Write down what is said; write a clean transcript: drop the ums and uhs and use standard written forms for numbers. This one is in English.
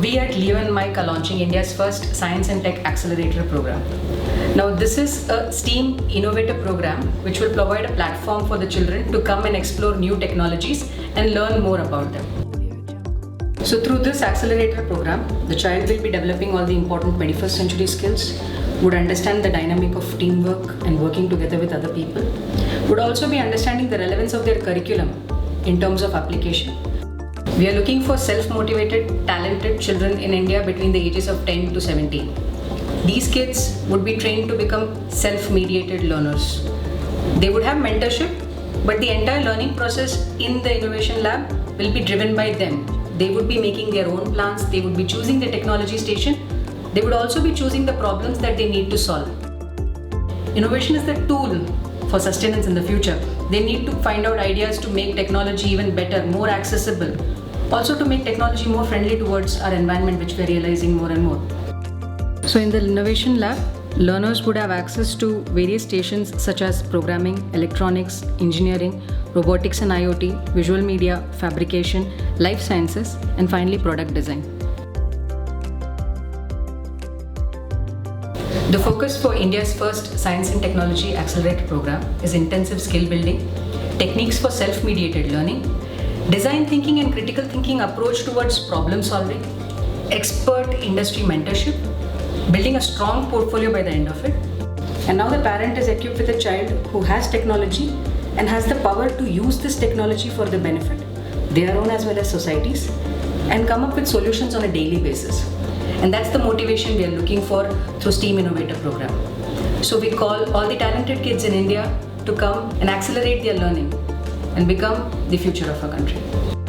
We at Leo and Mike are launching India's first Science and Tech Accelerator Program. Now, this is a S.T.E.A.M Innovator program which will provide a platform for the children to come and explore new technologies and learn more about them. So through this accelerator program, the child will be developing all the important 21st century skills, would understand the dynamic of teamwork and working together with other people, would also be understanding the relevance of their curriculum in terms of application. We are looking for self-motivated, talented children in India between the ages of 10 to 17. These kids would be trained to become self-mediated learners. They would have mentorship, but the entire learning process in the innovation lab will be driven by them. They would be making their own plans, they would be choosing the technology station, they would also be choosing the problems that they need to solve. Innovation is the tool for sustenance in the future. They need to find out ideas to make technology even better, more accessible, also to make technology more friendly towards our environment, which we are realizing more and more. So in the innovation lab, learners would have access to various stations such as programming, electronics, engineering, robotics and IoT, visual media, fabrication, life sciences, and finally product design. The focus for India's first Science and Technology Accelerator Program is intensive skill building, techniques for self-mediated learning, design thinking and critical thinking approach towards problem solving, expert industry mentorship, building a strong portfolio by the end of it. And now the parent is equipped with a child who has technology and has the power to use this technology for the benefit, their own as well as societies, and come up with solutions on a daily basis. And that's the motivation we are looking for through S.T.E.A.M Innovator program. So we call all the talented kids in India to come and accelerate their learning and become the future of our country.